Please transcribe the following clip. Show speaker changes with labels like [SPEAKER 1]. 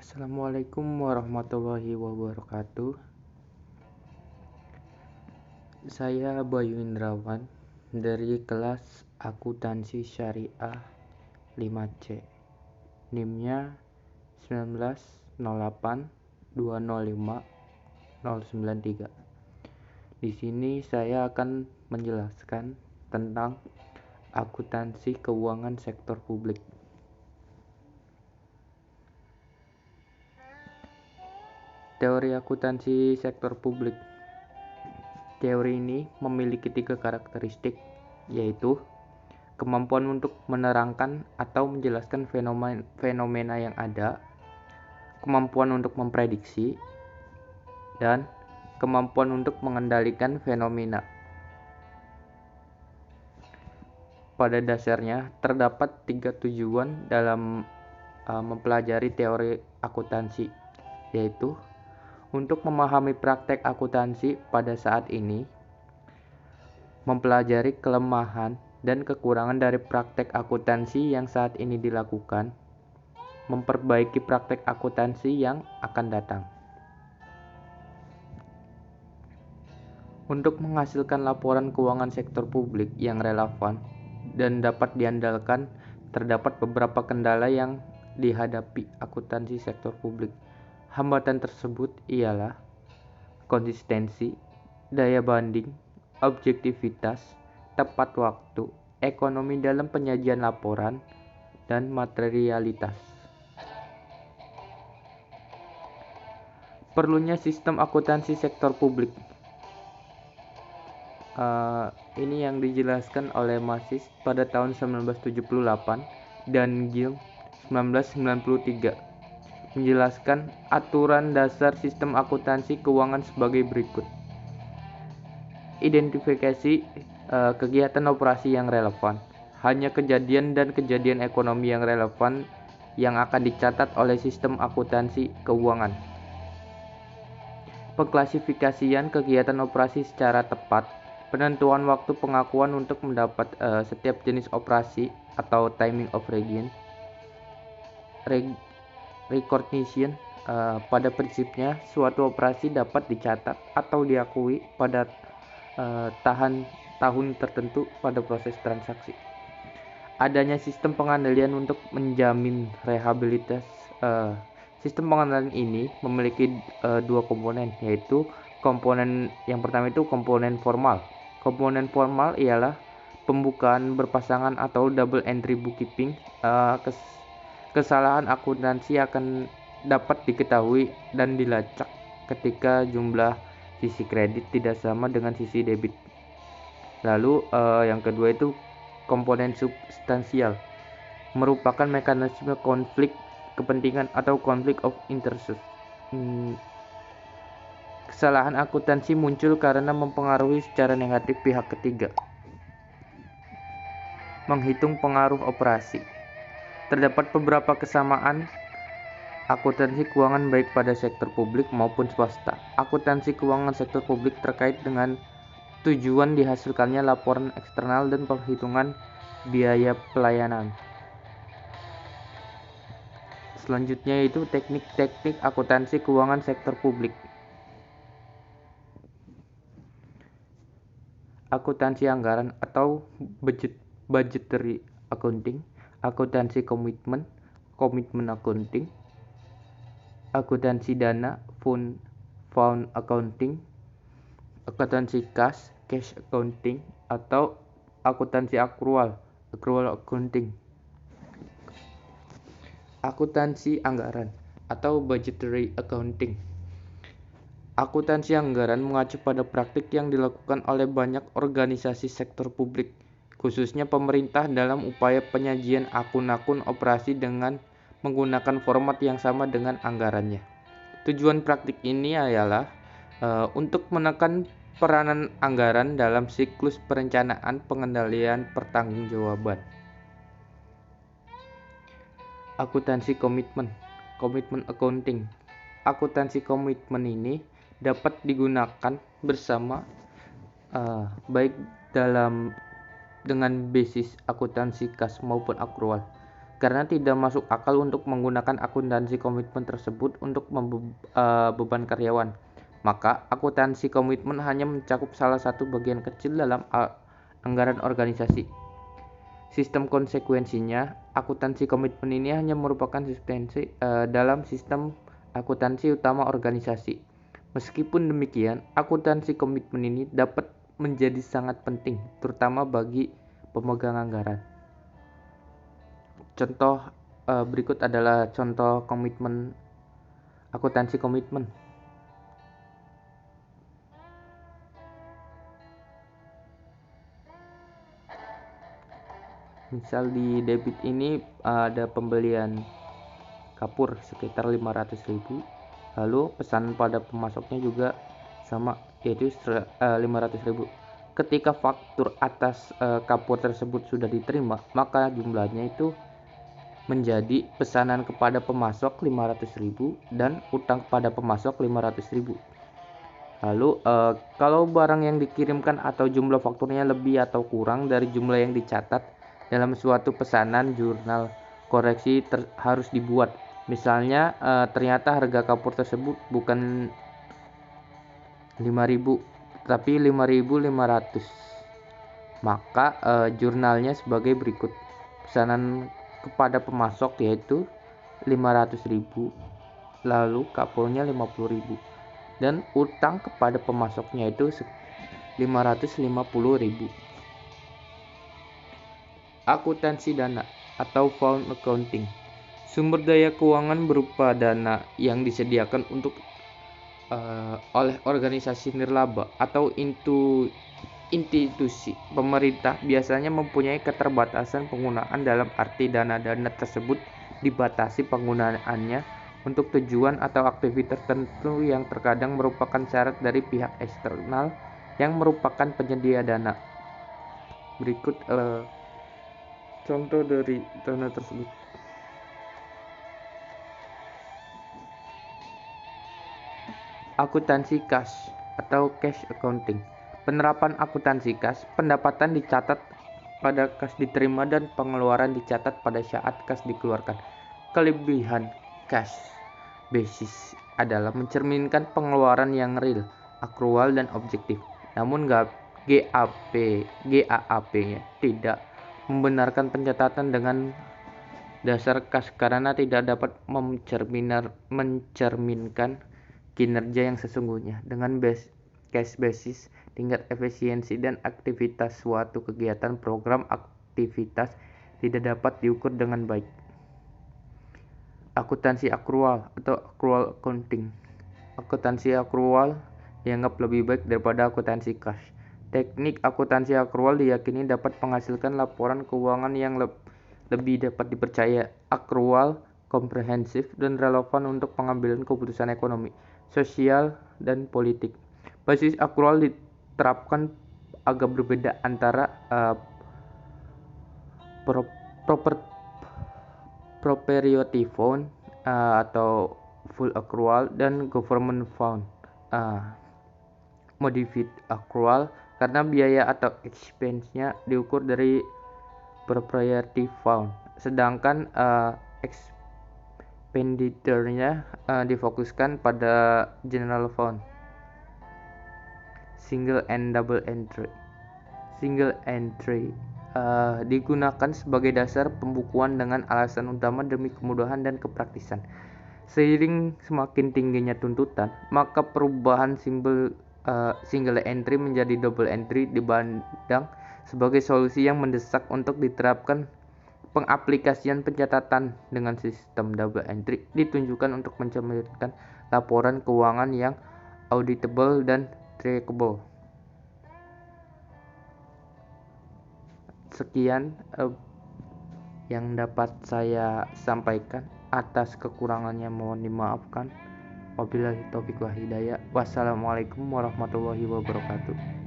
[SPEAKER 1] Assalamualaikum warahmatullahi wabarakatuh. Saya Bayu Indrawan dari kelas Akuntansi Syariah 5C. NIM-nya 1908205093. Di sini saya akan menjelaskan tentang akuntansi keuangan sektor publik. Teori akuntansi sektor publik. Teori ini memiliki 3 karakteristik, yaitu kemampuan untuk menerangkan atau menjelaskan fenomena yang ada, kemampuan untuk memprediksi, dan kemampuan untuk mengendalikan fenomena. Pada dasarnya, terdapat 3 tujuan dalam mempelajari teori akuntansi, yaitu untuk memahami praktek akuntansi pada saat ini, mempelajari kelemahan dan kekurangan dari praktek akuntansi yang saat ini dilakukan, memperbaiki praktek akuntansi yang akan datang. Untuk menghasilkan laporan keuangan sektor publik yang relevan dan dapat diandalkan, terdapat beberapa kendala yang dihadapi akuntansi sektor publik. Hambatan tersebut ialah konsistensi, daya banding, objektivitas, tepat waktu, ekonomi dalam penyajian laporan, dan materialitas. Perlunya sistem akuntansi sektor publik. Ini yang dijelaskan oleh Masis pada tahun 1978 dan Gill 1993, menjelaskan aturan dasar sistem akuntansi keuangan sebagai berikut. Identifikasi kegiatan operasi yang relevan. Hanya kejadian dan kejadian ekonomi yang relevan yang akan dicatat oleh sistem akuntansi keuangan. Pengklasifikasian kegiatan operasi secara tepat. Penentuan waktu pengakuan untuk mendapat setiap jenis operasi atau timing of recognition. Pada prinsipnya, suatu operasi dapat dicatat atau diakui pada tahun tertentu pada proses transaksi. Adanya sistem pengandalian untuk menjamin rehabilitas. Sistem pengandalian ini memiliki 2 komponen, yaitu komponen yang pertama itu komponen formal. Komponen formal ialah pembukaan berpasangan atau double entry bookkeeping. Kesalahan akuntansi akan dapat diketahui dan dilacak ketika jumlah sisi kredit tidak sama dengan sisi debit. Lalu yang kedua itu komponen substansial, merupakan mekanisme konflik kepentingan atau konflik of interest. Kesalahan akuntansi muncul karena mempengaruhi secara negatif pihak ketiga. Menghitung pengaruh operasi. Terdapat beberapa kesamaan akuntansi keuangan baik pada sektor publik maupun swasta. Akuntansi keuangan sektor publik terkait dengan tujuan dihasilkannya laporan eksternal dan perhitungan biaya pelayanan. Selanjutnya itu teknik-teknik akuntansi keuangan sektor publik. Akuntansi anggaran atau budgetary accounting, akuntansi komitmen accounting, akuntansi dana fund accounting, akuntansi cash accounting, atau akuntansi accrual accounting. Akuntansi anggaran atau budgetary accounting. Akuntansi anggaran mengacu pada praktik yang dilakukan oleh banyak organisasi sektor publik, khususnya pemerintah dalam upaya penyajian akun-akun operasi dengan menggunakan format yang sama dengan anggarannya. Tujuan praktik ini adalah untuk menekan peranan anggaran dalam siklus perencanaan pengendalian pertanggungjawaban. Akuntansi komitmen accounting. Akuntansi komitmen ini dapat digunakan bersama baik dengan basis akuntansi kas maupun accrual. karena tidak masuk akal untuk menggunakan akuntansi komitmen tersebut untuk beban karyawan. Maka akuntansi komitmen hanya mencakup salah satu bagian kecil dalam anggaran organisasi. Sistem konsekuensinya, akuntansi komitmen ini hanya merupakan substansi dalam sistem akuntansi utama organisasi. Meskipun demikian, akuntansi komitmen ini dapat menjadi sangat penting, terutama bagi pemegang anggaran. Contoh berikut adalah contoh komitmen akuntansi komitmen. Misal di debit ini ada pembelian kapur sekitar 500.000, lalu pesanan pada pemasoknya juga sama, yaitu 500.000. Ketika faktur atas kapur tersebut sudah diterima, maka jumlahnya itu menjadi pesanan kepada pemasok 500.000 dan utang kepada pemasok 500.000. Lalu kalau barang yang dikirimkan atau jumlah fakturnya lebih atau kurang dari jumlah yang dicatat dalam suatu pesanan, jurnal koreksi harus dibuat. Misalnya ternyata harga kapur tersebut bukan 5.000 tapi 5.500. Maka jurnalnya sebagai berikut. Pesanan kepada pemasok yaitu 500.000, lalu kapurnya 50.000, dan utang kepada pemasoknya itu 550.000. Akuntansi dana atau fund accounting. Sumber daya keuangan berupa dana yang disediakan untuk oleh organisasi nirlaba atau institusi pemerintah biasanya mempunyai keterbatasan penggunaan, dalam arti dana-dana tersebut dibatasi penggunaannya untuk tujuan atau aktivitas tertentu yang terkadang merupakan syarat dari pihak eksternal yang merupakan penyedia dana. Berikut contoh dari dana tersebut. Akuntansi kas atau cash accounting. Penerapan akuntansi kas, pendapatan dicatat pada kas diterima dan pengeluaran dicatat pada saat kas dikeluarkan. Kelebihan cash basis adalah mencerminkan pengeluaran yang real, akrual, dan objektif. Namun GAAP-nya tidak membenarkan pencatatan dengan dasar kas karena tidak dapat mencerminkan kinerja yang sesungguhnya. Dengan cash basis, tingkat efisiensi dan aktivitas suatu kegiatan program aktivitas tidak dapat diukur dengan baik. Akuntansi akrual atau accrual accounting. Akuntansi akrual dianggap lebih baik daripada akuntansi cash. Teknik akuntansi akrual diyakini dapat menghasilkan laporan keuangan yang lebih dapat dipercaya. Akrual komprehensif dan relevan untuk pengambilan keputusan ekonomi, sosial, dan politik. Basis akrual diterapkan agak berbeda antara propriety fund atau full accrual dan government fund. Modified accrual karena biaya atau expense-nya diukur dari propriety fund, sedangkan expenditure-nya difokuskan pada general fund. Single and double entry. Single entry digunakan sebagai dasar pembukuan dengan alasan utama demi kemudahan dan kepraktisan. Seiring semakin tingginya tuntutan, maka perubahan single entry menjadi double entry dipandang sebagai solusi yang mendesak untuk diterapkan. Pengaplikasian pencatatan dengan sistem double entry ditunjukkan untuk mencerminkan laporan keuangan yang auditable dan trackable. Sekian yang dapat saya sampaikan. Atas kekurangannya mohon dimaafkan. Wabillahi taufiq wal hidayah. Wassalamualaikum warahmatullahi wabarakatuh.